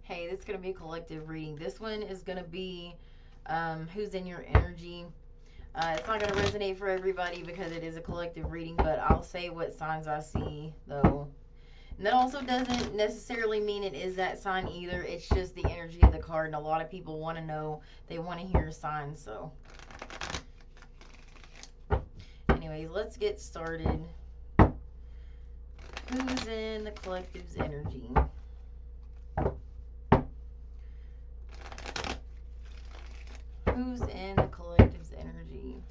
Hey, this is going to be a collective reading. This one is going to be who's in your energy. It's not going to resonate for everybody because it is a collective reading, but I'll say what signs I see, though. And that also doesn't necessarily mean it is that sign either. It's just the energy of the card, and a lot of people want to know. They want to hear signs, so. Anyways, let's get started. Who's in the collective's energy? Who's in the collective's energy?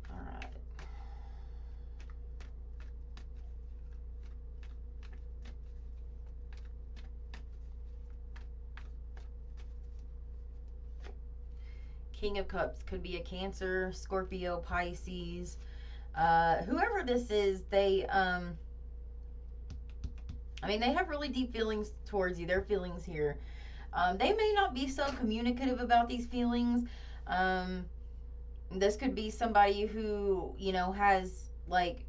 Alright. King of Cups could be a Cancer, Scorpio, Pisces. Whoever this is, they they have really deep feelings towards you. Their feelings here. They may not be so communicative about these feelings. Um, this could be somebody who, has, like,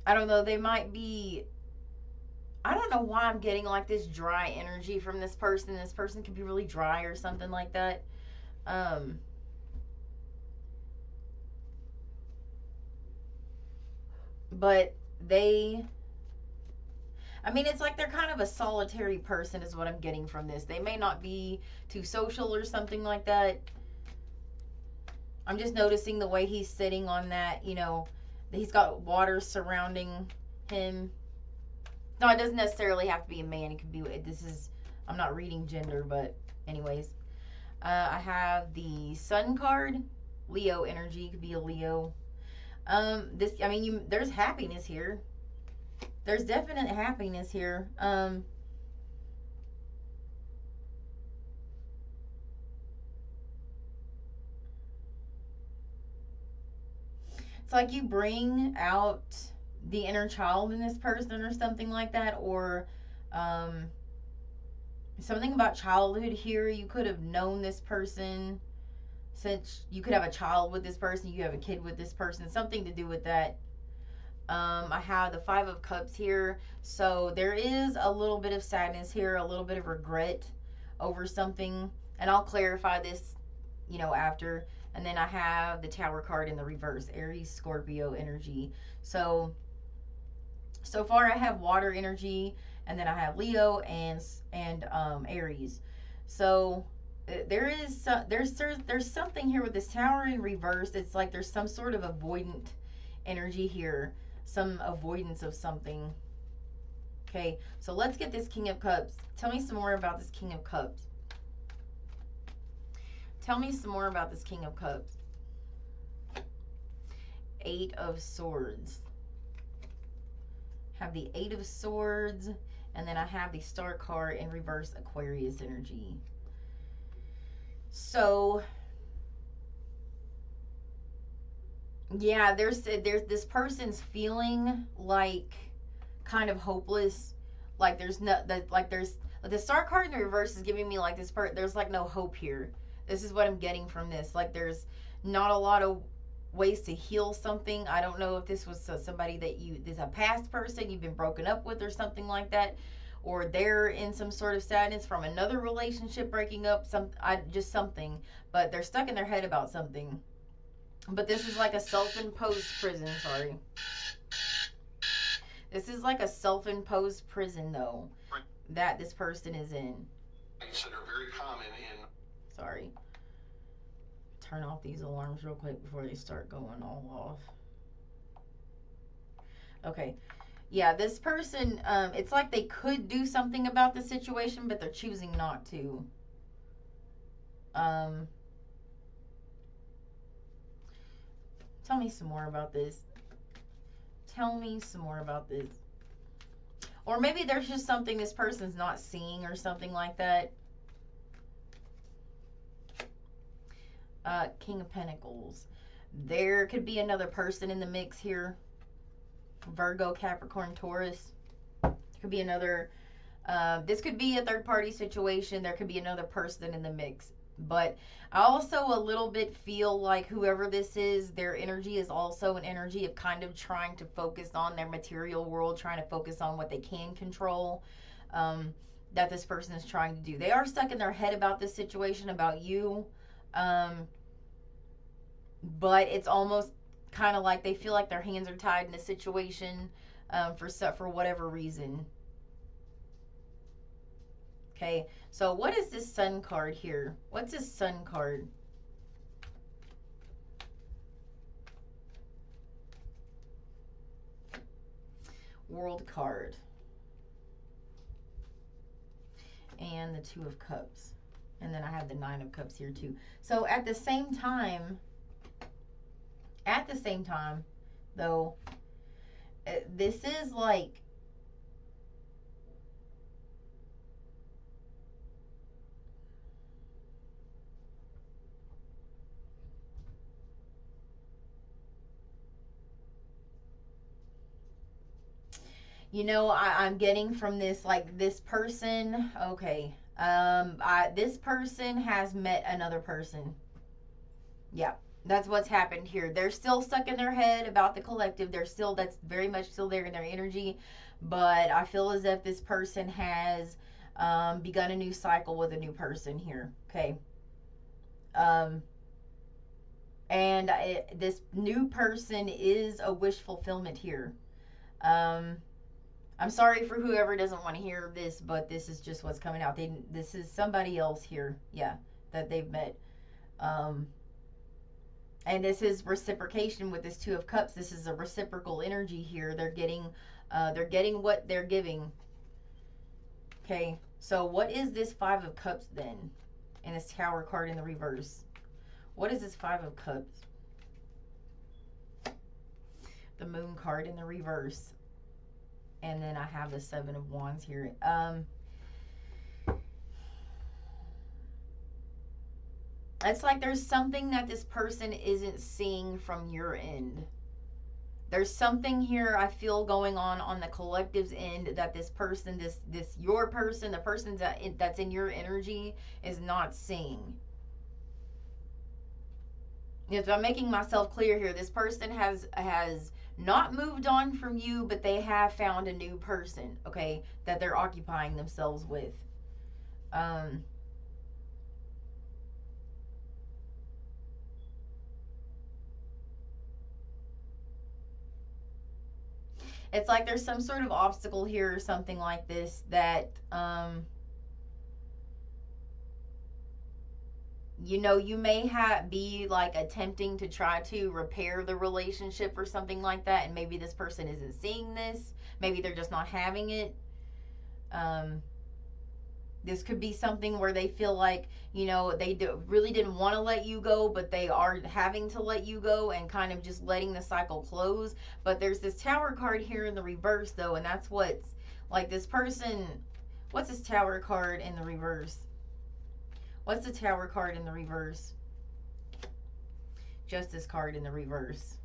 I don't know, they might be, I don't know why I'm getting like this dry energy from this person. This person could be really dry or something like that. Um, but they, it's like they're kind of a solitary person, is what I'm getting from this. They may not be too social or something like that. I'm just noticing the way he's sitting on that, he's got water surrounding him. No, it doesn't necessarily have to be a man. It could be, this is, I'm not reading gender, but anyways. I have the Sun card. Leo energy, could be a Leo. There's happiness here. There's definite happiness here. It's like you bring out the inner child in this person or something like that, or um, something about childhood here. You could have known this person since you could have a child with this person, you have a kid with this person, something to do with that. I have the Five of Cups here, so there is a little bit of sadness here, a little bit of regret over something, and I'll clarify this, after. And then I have the Tower card in the reverse, Aries, Scorpio energy. So far I have water energy, and then I have Leo and Aries. So there's something here with this Tower in reverse. It's like there's some sort of avoidant energy here, some avoidance of something. Okay, so let's get this King of Cups. Tell me some more about this King of Cups. Tell me some more about this King of Cups. Eight of Swords. Have the Eight of Swords, and then I have the Star card in reverse, Aquarius energy. So yeah, there's this person's feeling like kind of hopeless. Like there's no that like there's the Star card in the reverse is giving me like there's like no hope here. This is what I'm getting from this. Like there's not a lot of ways to heal something. I don't know if this was somebody that this a past person you've been broken up with or something like that, or they're in some sort of sadness from another relationship breaking up. Just something, but they're stuck in their head about something. But this is like a self-imposed prison. Sorry. This is like a self-imposed prison, though, that this person is in. That are very common in. Sorry. Turn off these alarms real quick before they start going all off. Okay. Yeah, this person, it's like they could do something about the situation, but they're choosing not to. Um, Tell me some more about this. Tell me some more about this. Or maybe there's just something this person's not seeing or something like that. King of Pentacles. There could be another person in the mix here. Virgo, Capricorn, Taurus. Could be another, this could be a third party situation. There could be another person in the mix. But I also a little bit feel like whoever this is, their energy is also an energy of kind of trying to focus on their material world, trying to focus on what they can control. That this person is trying to do. They are stuck in their head about this situation, about you. Um, but it's almost kind of like they feel like their hands are tied in a situation, for whatever reason. Okay, so what is this sun card here? What's this sun card? World card. And the Two of Cups. And then I have the Nine of Cups here too. So at the same time, though, this is like, I'm getting from this, like, this person, okay, this person has met another person. Yeah, that's what's happened here. They're still stuck in their head about the collective. That's very much still there in their energy. But I feel as if this person has begun a new cycle with a new person here. Okay. Um, and this new person is a wish fulfillment here. Um, I'm sorry for whoever doesn't want to hear this, but this is just what's coming out. This is somebody else here, yeah, that they've met. Um, and this is reciprocation with this Two of Cups. This is a reciprocal energy here. They're getting what they're giving. Okay, so what is this Five of Cups then? And this Tower card in the reverse. What is this Five of Cups? The Moon card in the reverse. And then I have the Seven of Wands here. It's like there's something that this person isn't seeing from your end. There's something here I feel going on the collective's end that this person, this your person, the person that's in your energy is not seeing. If I'm making myself clear here, this person has not moved on from you, but they have found a new person, okay, that they're occupying themselves with. Um, it's like there's some sort of obstacle here or something like this that you may be like attempting to try to repair the relationship or something like that, and maybe this person isn't seeing this. Maybe they're just not having it. Um, this could be something where they feel like really didn't want to let you go, but they are having to let you go and kind of just letting the cycle close. But there's this Tower card here in the reverse, though, and that's what's like this person. What's this Tower card in the reverse? What's the Tower card in the reverse? Justice card in the reverse.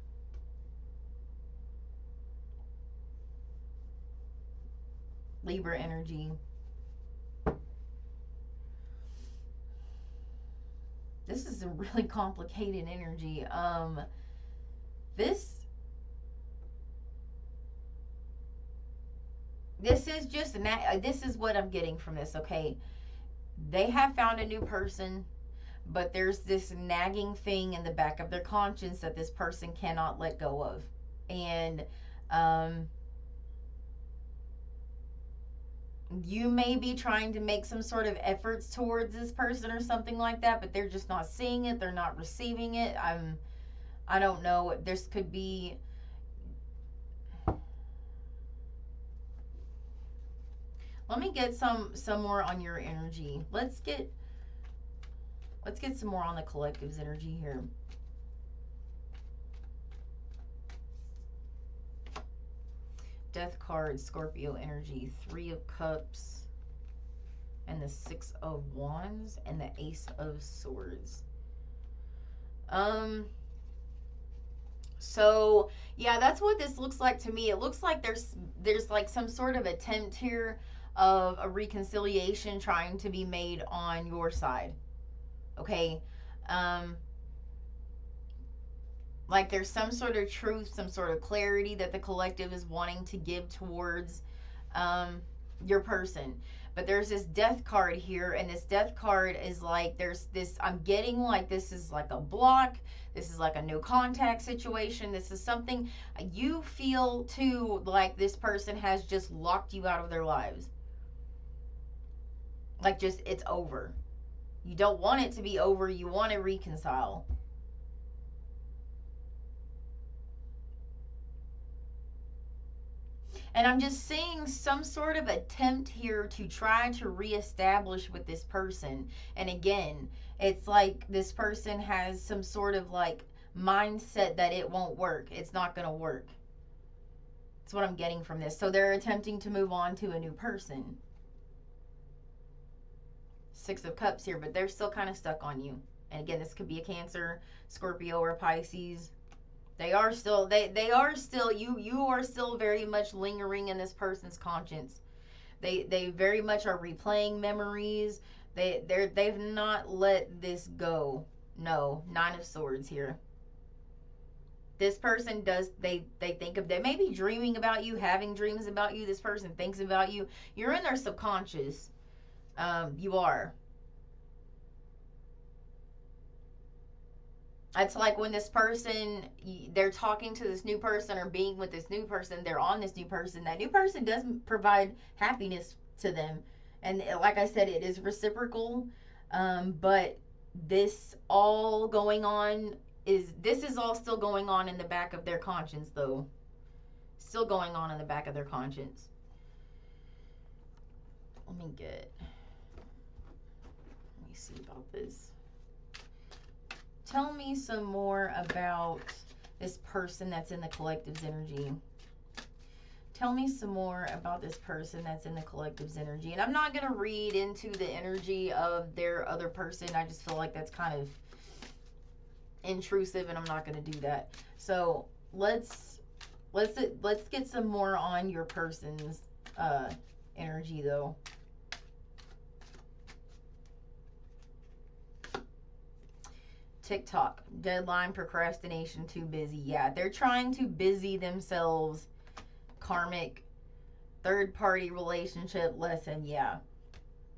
Libra energy. This is a really complicated energy. This this is just this is what I'm getting from this. Okay, they have found a new person, but there's this nagging thing in the back of their conscience that this person cannot let go of, and um, you may be trying to make some sort of efforts towards this person or something like that, but they're just not seeing it. They're not receiving it. I don't know. This could be. Let me get some more on your energy. Let's get some more on the collective's energy here. Death card, Scorpio energy, Three of Cups, and the Six of Wands, and the Ace of Swords. So yeah, that's what this looks like to me. It looks like there's like some sort of attempt here of a reconciliation trying to be made on your side. Okay. Um, like there's some sort of truth, some sort of clarity that the collective is wanting to give towards um, your person. But there's this death card here, and this death card is like there's this. I'm getting like this is like a block. This is like a no contact situation. This is something you feel too like this person has just locked you out of their lives. Like just it's over. You don't want it to be over. You want to reconcile. And I'm just seeing some sort of attempt here to try to reestablish with this person. And again, it's like this person has some sort of like mindset that it won't work. It's not going to work. That's what I'm getting from this. So they're attempting to move on to a new person. Six of Cups here, but they're still kind of stuck on you. And again, this could be a Cancer, Scorpio, or Pisces. They are still you are still very much lingering in this person's conscience. They very much are replaying memories. They've not let this go. No, Nine of Swords here. This person does they think of they may be dreaming about you, having dreams about you. This person thinks about you. You're in their subconscious. You are. It's like when this person they're talking to this new person or being with this new person, they're on this new person. That new person doesn't provide happiness to them, and like I said, it is reciprocal. But this all going on this is all still going on in the back of their conscience, though. Still going on in the back of their conscience. Let me see about this. Tell me some more about this person that's in the collective's energy. Tell me some more about this person that's in the collective's energy. And I'm not going to read into the energy of their other person. I just feel like that's kind of intrusive and I'm not going to do that. So let's get some more on your person's energy, though. TikTok, deadline, procrastination, too busy. Yeah, they're trying to busy themselves. Karmic, third party relationship lesson. Yeah,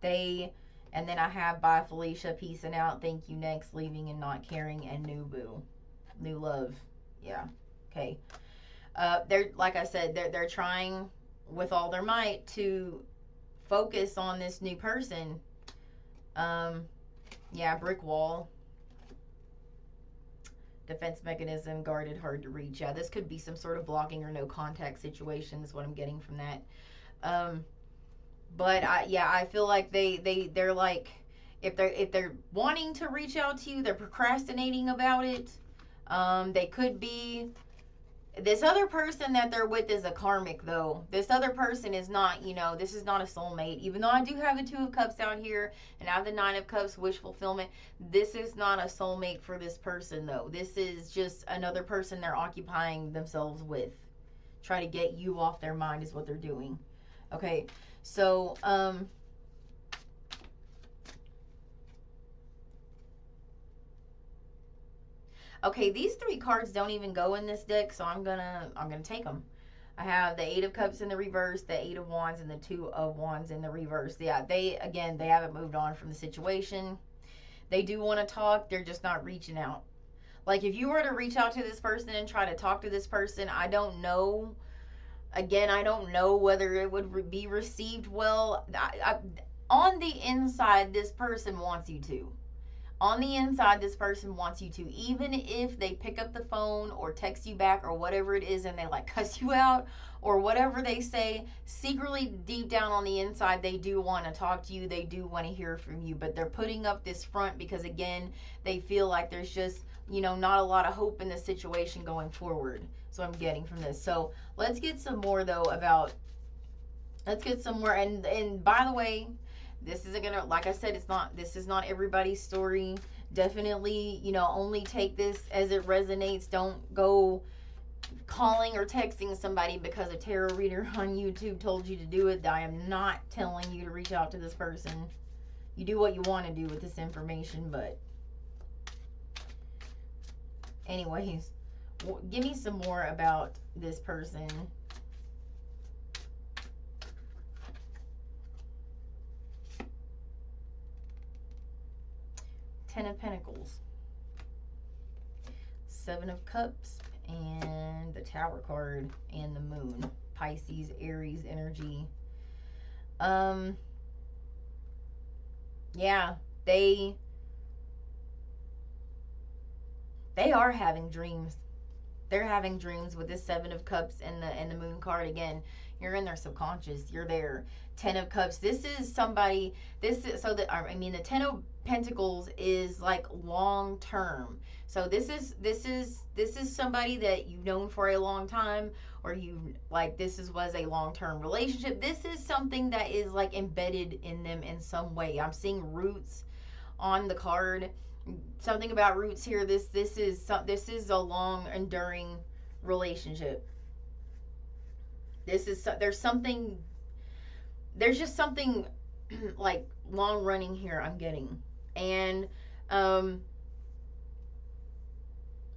they, and then I have bye Felicia, peacing out, thank you next, leaving and not caring, and new boo, new love. Yeah, okay. They're like I said, they're trying with all their might to focus on this new person. Yeah, brick wall, defense mechanism, guarded, hard to reach. Yeah, this could be some sort of blocking or no contact situation is what I'm getting from that. But I feel like they're like if they're wanting to reach out to you, they're procrastinating about it. They could be this other person that they're with is a karmic, though. This other person is not, this is not a soulmate. Even though I do have the Two of Cups out here and I have the Nine of Cups, wish fulfillment, this is not a soulmate for this person, though. This is just another person they're occupying themselves with. Try to get you off their mind is what they're doing. Okay, so, okay, these three cards don't even go in this deck, so I'm gonna take them. I have the Eight of Cups in the reverse, the Eight of Wands, and the Two of Wands in the reverse. Yeah, they haven't moved on from the situation. They do want to talk, they're just not reaching out. Like if you were to reach out to this person and try to talk to this person, I don't know. Again, I don't know whether it would be received well. On the inside, this person wants you to. On the inside, this person wants you to, even if they pick up the phone or text you back or whatever it is and they like cuss you out or whatever they say, secretly deep down on the inside, they do want to talk to you. They do want to hear from you, but they're putting up this front because again, they feel like there's just, not a lot of hope in the situation going forward. So I'm getting from this. So let's get some more though about, let's get some more. And by the way, this isn't gonna, like I said, this is not everybody's story. Definitely, only take this as it resonates. Don't go calling or texting somebody because a tarot reader on YouTube told you to do it. I am not telling you to reach out to this person. You do what you want to do with this information, but anyways, give me some more about this person. Ten of Pentacles, Seven of Cups, and the Tower card, and the Moon. Pisces, Aries energy. Yeah, they are having dreams. They're having dreams with this Seven of Cups and the Moon card. Again, you're in their subconscious. You're there. Ten of Cups. This is somebody. This is so that I mean the Ten of Pentacles is like long term. So this is somebody that you've known for a long time, or you like this was a long term relationship. This is something that is like embedded in them in some way. I'm seeing roots on the card. Something about roots here. This is a long enduring relationship. There's just something like long running here I'm getting. And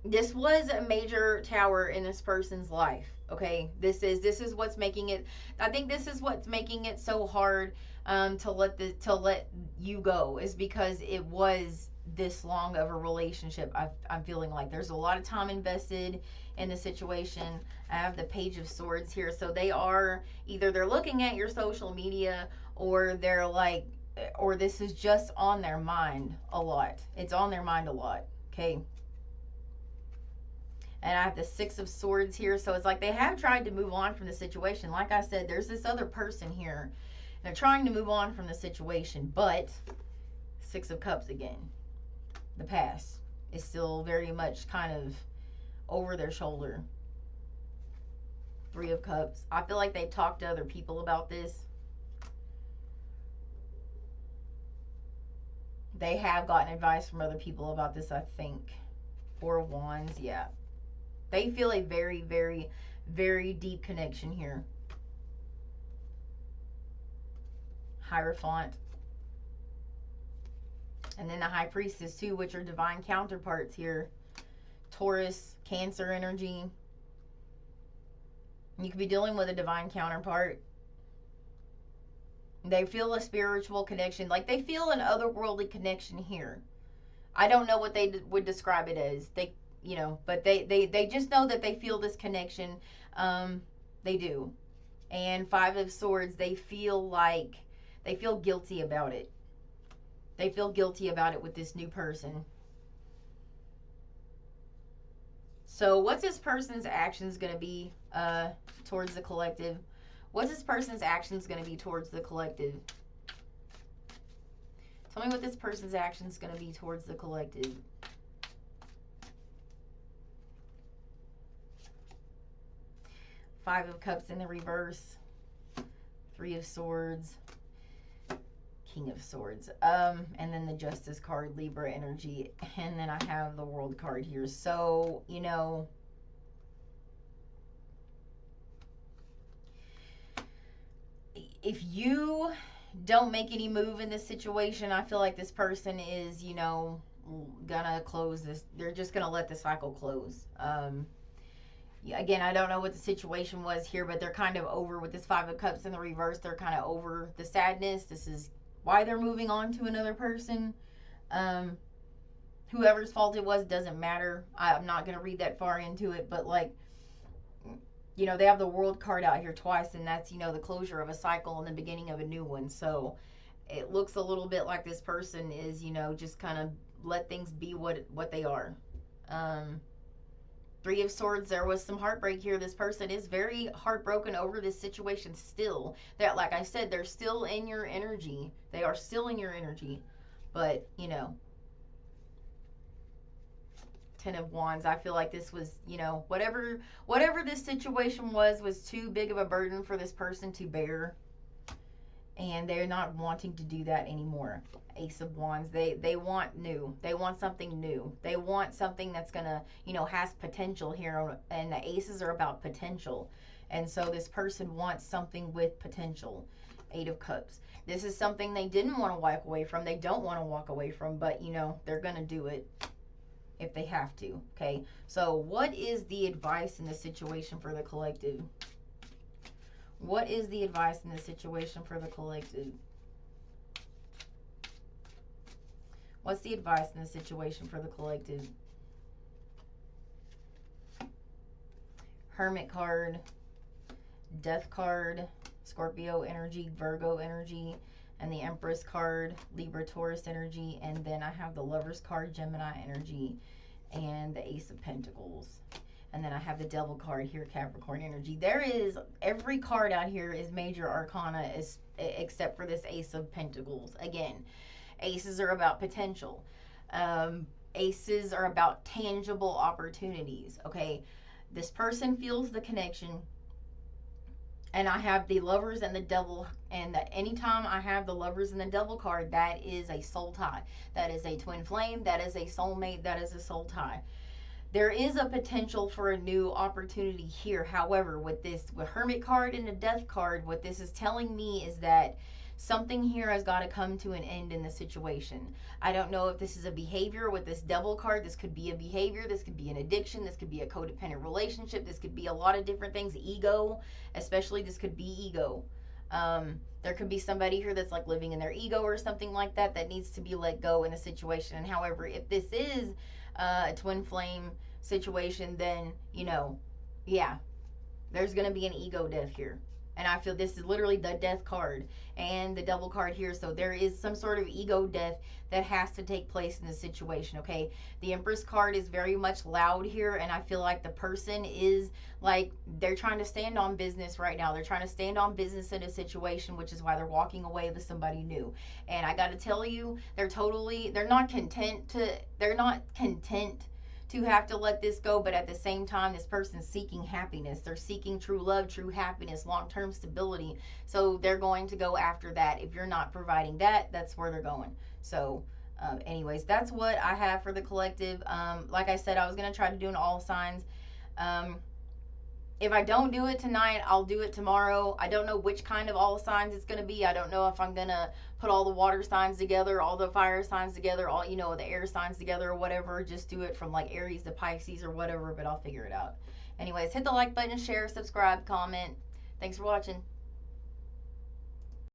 this was a major tower in this person's life. Okay, this is what's making it. I think this is what's making it so hard to let you go, is because it was this long of a relationship. I'm feeling like there's a lot of time invested in the situation. I have the Page of Swords here, so they are either they're looking at your social media, or they're like, or this is just on their mind a lot. It's on their mind a lot. Okay. And I have the Six of Swords here. So it's like they have tried to move on from the situation. Like I said, there's this other person here. They're trying to move on from the situation. But Six of Cups again. The past is still very much kind of over their shoulder. Three of Cups. I feel like they've talked to other people about this. They have gotten advice from other people about this, I think. Four of Wands. Yeah. They feel a very, very, very deep connection here. Hierophant. And then the High Priestess too, which are divine counterparts here. Taurus, Cancer energy. You could be dealing with a divine counterpart. They feel a spiritual connection. Like they feel an otherworldly connection here. I don't know what they would describe it as. But they just know that they feel this connection. They do. And Five of Swords, they feel guilty about it. They feel guilty about it with this new person. So what's this person's actions going to be towards the collective? What's this person's actions going to be towards the collective? Tell me what this person's actions going to be towards the collective. Five of Cups in the reverse. Three of Swords. King of Swords. And then the Justice card, Libra energy. And then I have the World card here. So, if you don't make any move in this situation, I feel like this person is, gonna close this. They're just gonna let the cycle close. Again, I don't know what the situation was here, but they're kind of over with this Five of Cups in the reverse. They're kind of over the sadness. This is why they're moving on to another person. Whoever's fault it was, doesn't matter. I'm not going to read that far into it, but they have the World card out here twice, and that's, the closure of a cycle and the beginning of a new one. So it looks a little bit like this person is, just kind of let things be what they are. Three of Swords, there was some heartbreak here. This person is very heartbroken over this situation still. That, like I said, they're still in your energy. They are still in your energy. But, Ten of Wands, I feel like this was, whatever this situation was too big of a burden for this person to bear. and they're not wanting to do that anymore. Ace of Wands, they want new, they want something new, they want something that's gonna, has potential here, and the aces are about potential, and so this person wants something with potential. Eight of Cups, this is something they didn't want to walk away from, they don't want to walk away from, but they're gonna do it if they have to. Okay, so what is the advice in this situation for the collective? What is the advice in this situation for the collective? What's the advice in this situation for the collective? Hermit card, Death card, Scorpio energy, Virgo energy, and the Empress card, Libra, Taurus energy, and then I have the Lovers card, Gemini energy, and the Ace of Pentacles. And then I have the Devil card here, Capricorn energy. There is, every card out here is major arcana except for this Ace of Pentacles. Again, aces are about potential. Aces are about tangible opportunities, okay? This person feels the connection. And I have the Lovers and the Devil, and that anytime I have the Lovers and the Devil card, that is a soul tie. That is a twin flame. That is a soulmate. That is a soul tie. There is a potential for a new opportunity here. However, with Hermit card and the Death card, what this is telling me is that something here has got to come to an end in the situation. I don't know if this is a behavior with this Devil card. This could be a behavior. This could be an addiction. This could be a codependent relationship. This could be a lot of different things. Ego, especially, this could be ego. There could be somebody here that's like living in their ego or something like that that needs to be let go in the situation. And however, if this is a twin flame situation, then, yeah, there's going to be an ego death here. And I feel this is literally the Death card and the Devil card here. So there is some sort of ego death that has to take place in this situation, okay? The Empress card is very much loud here, and I feel like the person is like, they're trying to stand on business right now. They're trying to stand on business in a situation, which is why they're walking away with somebody new. And I got to tell you, they're not content to have to let this go, but at the same time, this person's seeking happiness. They're seeking true love, true happiness, long-term stability. So they're going to go after that. If you're not providing that, that's where they're going. So anyways, that's what I have for the collective. Like I said, I was going to try to do an all signs. If I don't do it tonight, I'll do it tomorrow. I don't know which kind of all signs it's going to be. I don't know if I'm going to put all the water signs together, all the fire signs together, all, the air signs together or whatever. Just do it from like Aries to Pisces or whatever, but I'll figure it out. Anyways, hit the like button, share, subscribe, comment. Thanks for watching.